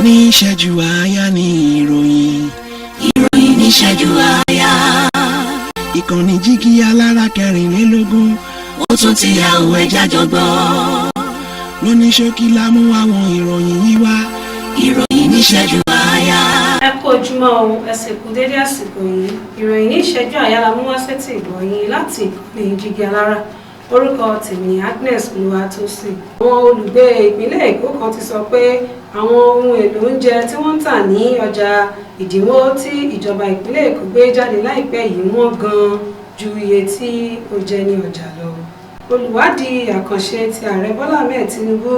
ní ìṣẹ́jú àáyá ní ìròyìn. Ìròyìn ní ìṣẹ́jú àáyá. Ìkànnì jígí alára 24. Ó tún ti yà òwe jájọgbọ́. Lóní ṣókí la mú àwọn ìròyìn yìí wá. Ìròyìn ní ìṣẹ́jú àáyá. Ẹ kú ojúmọ́ o, ẹ sì kú dédé àsìkò yìí. Ìròyìn ní ìṣẹ́jú àáyá la mú wá sétí ìgbọ̀nyìn láti ìkànnì jígí alára. Orúkọ tèmi Agnes Olúwatósìn. Àwọn olùgbé ìpínlẹ̀ Èkó kan ti sọ pé àwọn ohun èlò oúnjẹ tí wọ́n ń tà ní ọjà ìdínwó tí ìjọba ìpínlẹ̀ Èkó gbé jáde láìpẹ́ yìí wọ́n gan-an ju iye tí ó jẹ́ ní ọjà lọ. Olùwádìí àkànṣe ti ààrẹ Bọ́lá Ahmed Tinubu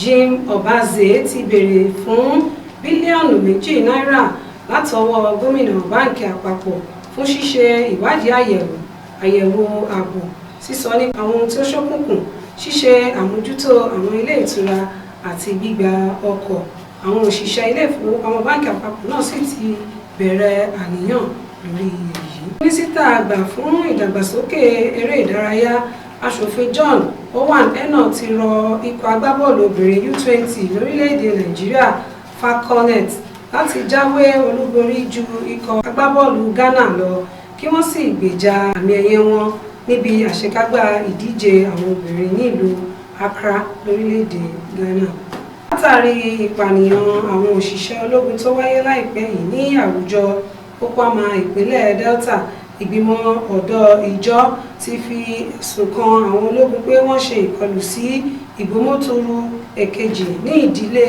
Jim Obaze ti béèrè fún bílíọ̀nù 2 náírà látọwọ́ gómìnà báǹkì àpapọ̀ fún ṣíṣe ìwádìí àyẹ̀wò ààbò, sísọ nípa àwọn ohun tí ó ṣókùnkùn, ṣíṣe àmójútó àwọn ilé ìtura àti gbígba ọkọ̀. Àwọn òṣìṣẹ́ ilé ìfowópamọ́ báǹkì àpapọ̀ náà sì ti bẹ̀rẹ̀ àníyàn lórí èyí. Mínísítà àgbà fún ìdàgbàsókè eré ìdárayá aṣòfin John Owon ti rọ ikọ̀ agbábọ́ọ̀lù obìnrin U20 lórílẹ̀‐èdè Nàìjíríà Falconet láti jáwé olúborí ju ikọ̀ agbábọ́ọ̀lù Ghana lọ kí wọ́n sì gbèjà àmì ẹ̀yẹ wọn níbi àṣekágbá ìdíje àwọn obìnrin ní ìlú Accra lórílẹ̀‐èdè Ghana. Látàrí ìpànìyàn àwọn òṣìṣẹ́ ológun tó wáyé láìpẹ́ yìí ní àwùjọ Opama ìpínlẹ̀ Delta, ìgbìmọ̀ ọ̀dọ́ ìjọ ti fi ẹ̀sùn kan àwọn ológun pé wọ́n ṣe ìkọlù sí ìgbómọ̀tòrò èkejì ní ìdílé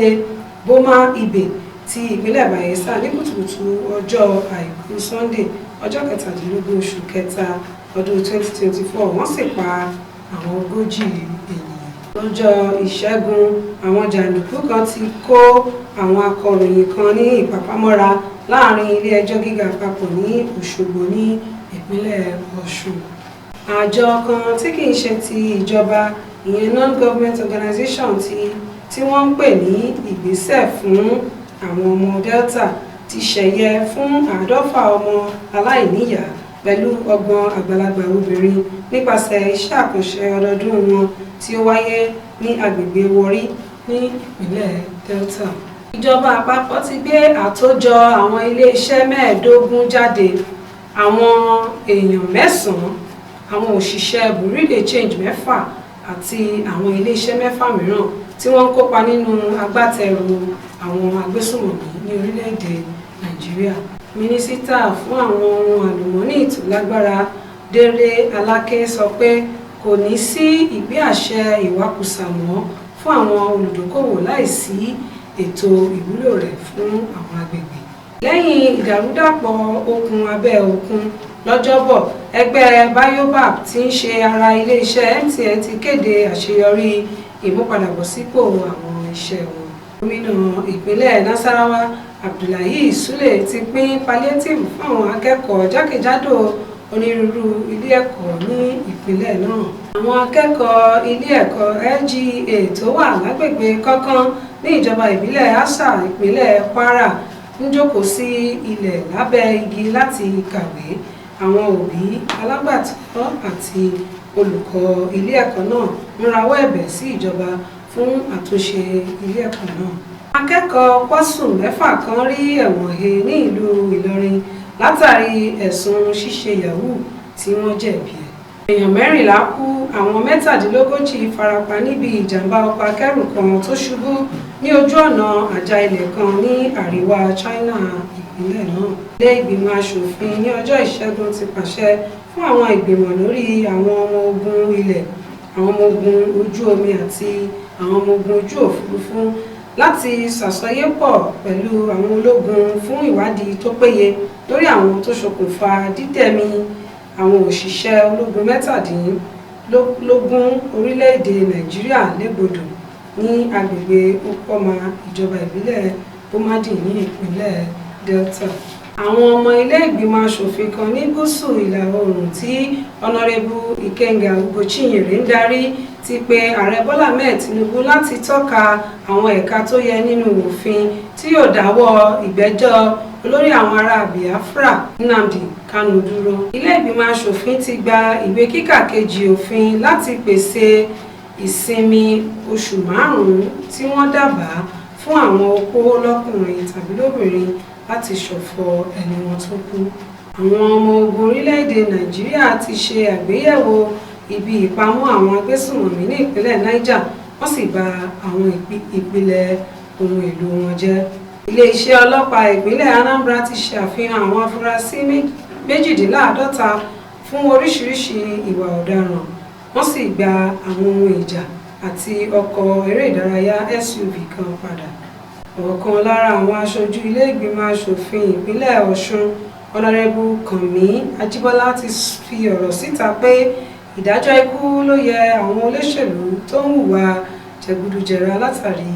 Boma Ibe ti ìpínlẹ̀ Bayelsa ní kùtùkùtù ọjọ́ àìkú Sunday ọjọ́ 17 oṣù kẹta ọdún 2024. Wọ́n sì pa àwọn 40 ènìyàn. Lọ́jọ́ ìṣẹ́gun, àwọn jàǹdùkú kan ti kó àwọn akọ̀ròyìn kan ní ìpàpamọ́ra láàrin ilé ẹjọ́ gíga àpapọ̀ ní Òṣogbo ní ìpínlẹ̀ Ọ̀ṣun. Àjọ kan tí kìí ṣe ti ìjọba, ìyẹn non-government organization tí wọ́n ń pè ní ìgbésẹ̀ fún àwọn ọmọ Delta ti ṣẹ̀yẹ fún 150 ọmọ aláìníyàá pẹ̀lú 30 àgbàlagbà obìnrin nípasẹ̀ iṣẹ́ àkànṣe ọdọọdún wọn tí ó wáyé ní agbègbè Warri ní ìpínlẹ̀ Delta. Ìjọba àpapọ̀ ti gbé àtòjọ àwọn ilé-iṣẹ́ 15 jáde. Àwọn èèyàn 9, àwọn òṣìṣẹ́ Bureau de Change 6 àti àwọn ilé-iṣẹ́ 6 mìíràn tí wọ́n ń kópa nínú agbátẹrù àwọn agbésùnmọ̀mí ní orílẹ̀-èdè Nàìjíríà. Mínísítà fún àwọn ohun àlùmọ́ọ́nì tó lágbára Délé Aláké sọ pé kò ní sí ìgbé àṣẹ ìwakùsà mọ́ fún àwọn olùdókòwò láìsí ètò ìwúlò rẹ̀ fún àwọn agbègbè. Lẹ́yìn ìdàrúdàpọ̀ okùn abẹ́ òkun lọ́jọ́bọ̀, ẹgbẹ́ Baobab tí ń ṣe ara ilé-iṣẹ́ MTN ti kéde àṣeyọrí ìmúpadàbọ̀sípò àwọn iṣẹ́ wọn. Gómìnà ìpínlẹ̀ Nasarawa Abdullahi Sule ti pín palliative fún àwọn akẹ́kọ̀ọ́ jákèjádò onírúurú ilé ẹ̀kọ́ ní ìpínlẹ̀ náà. Àwọn akẹ́kọ̀ọ́ ilé ẹ̀kọ́ LGA tó wà lágbègbè Kọ́kán ní ìjọba ìbílẹ̀ Asa ìpínlẹ̀ Kwara ń jókòó sí ilẹ̀ lábẹ́ igi láti kàwé. Àwọn òbí, alágbàtọ́ àti olùkọ́ ilé ẹ̀kọ́ náà ń rawọ́ ẹ̀bẹ̀ sí ìjọba fún àtúnṣe ilé ẹ̀kọ́ náà. Akẹ́kọ̀ọ́ Kwásùn 6 kan rí ẹ̀wọ̀n he ní ìlú Ìlọrin látàrí ẹ̀sùn ṣíṣe yahoo tí wọ́n jẹ̀bi ẹ̀. Èèyàn 14 kú, àwọn 37 farapa níbi ìjàmbá ọkọ̀ akẹ́rù kan tó ṣubú ní ojú ọ̀nà àjà ilẹ̀ kan ní àríwá China ìpínlẹ̀ náà. Ilé ìgbìmọ̀ aṣòfin ní ọjọ́ ìṣẹ́gun ti pàṣẹ fún àwọn ìgbìmọ̀ lórí àwọn ọmọ ogun ilẹ̀, àwọn ọmọ ogun ojú omi àti àwọn ọmọ ogun ojú òfurufú láti ṣàsọyépọ̀ pẹ̀lú àwọn ológun fún ìwádìí tó péye lórí àwọn tó ṣokùnfà dídẹ̀mí àwọn òṣìṣẹ́ ológun 17 orílẹ̀-èdè Nàìjíríà légbodò ní agbègbè Opoma ìjọba ìbílẹ̀ Bomadi ní ìpínlẹ̀ Delta. Àwọn ọmọ ilé ìgbìmọ̀ aṣòfin kan ní gúúsù ìlà oòrùn tí Ọ̀nàrẹ́bù Ikenga Ugochinyere ń darí ti pe ààrẹ Bọ́lá Ahmed Tinubu láti tọ́ka àwọn ẹ̀ka tó yẹ nínú òfin tí yóò dáwọ́ ìgbẹ́jọ́ olórí àwọn ará Biafra Nnamdi Kanu dúró. Ilé ìgbìmọ̀ aṣòfin ti gba ìwé kíkà kejì òfin láti pèsè ìsinmi oṣù 5 tí wọ́n dábàá fún àwọn opó lọ́kùnrin tàbí lóbìnrin láti ṣọ̀fọ̀ ẹni wọn tó kú. Àwọn ọmọ ogun orílẹ̀-èdè Nàìjíríà ti ṣe àgbéyẹ̀wò ibi ìpamọ́ àwọn agbésùnmọ̀mí ní ìpínlẹ̀ Niger, wọ́n sì bà àwọn ìpìlẹ̀ ohun èlò wọn jẹ́. Ilé-iṣẹ́ ọlọ́pàá ìpínlẹ̀ Anambra ti ṣe àfihàn àwọn afurasí 52 fún oríṣiríṣi ìwà ọ̀daràn, wọ́n sì gba àwọn ohun ìjà àti ọkọ̀ eré ìdárayá SUV kan padà. Ọ̀kan lára àwọn aṣojú ilé ìgbìmọ̀ aṣòfin ìpínlẹ̀ Ọ̀ṣun, Ọ̀nàrẹ́bù Kànmí Ajíbọ́lá ti fi ọ̀rọ̀ síta pé ìdájọ́ ikú ló yẹ àwọn olóṣèlú tó ń hùwà jẹgúdújẹrá látàrí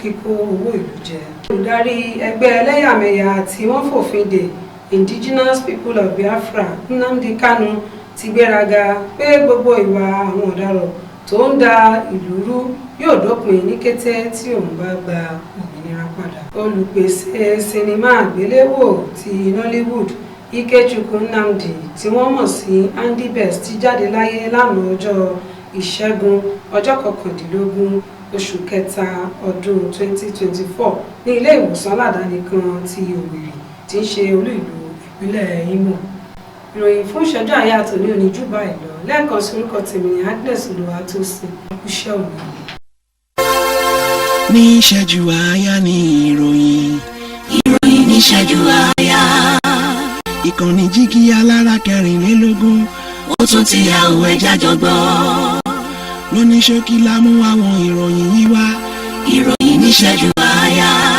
kíkó owó ìlú jẹ. Olùdarí ẹgbẹ́ ẹlẹ́yàmẹ̀yà tí wọ́n fòfin dè Indigenous People of Biafra, Nnamdi Kanu, ti gbéraga pé gbogbo ìwà àwọn ọ̀daràn tó ń da ìlú rú yóò dópin ní kété tí òun bá gba òmìnira padà. Olùpèsè sinimá àgbéléwò ti Nollywood Ikechukwu Nnamdi, tí wọ́n mọ̀ sí Andy Best, ti jáde láyé lánàá ọjọ́ Ìṣẹ́gun ọjọ́ 19 oṣù kẹta ọdún 2024 ní ilé ìwòsàn aládàáni kan ti Owerri tí ń ṣe olú ìlú ìpínlẹ̀ Imo. Ìròyìn fún ìṣẹ́jú àyà tòní òní jù báyìí lọ. Lẹ́ẹ̀kan sí orúkọ tèmi ní Agnes Olúwatósìn. Iṣẹ́ òní. Ní ìṣẹ́jú àáyá ní ìròyìn. Ìròyìn ní ìṣẹ́jú àáyá. Ìkànnì jígí alára 24. Ó tún ti yá òwe jájọ gbọ́. Lóní ṣókí la mú àwọn ìròyìn yìí wá. Ìròyìn ní ìṣẹ́jú àáyá.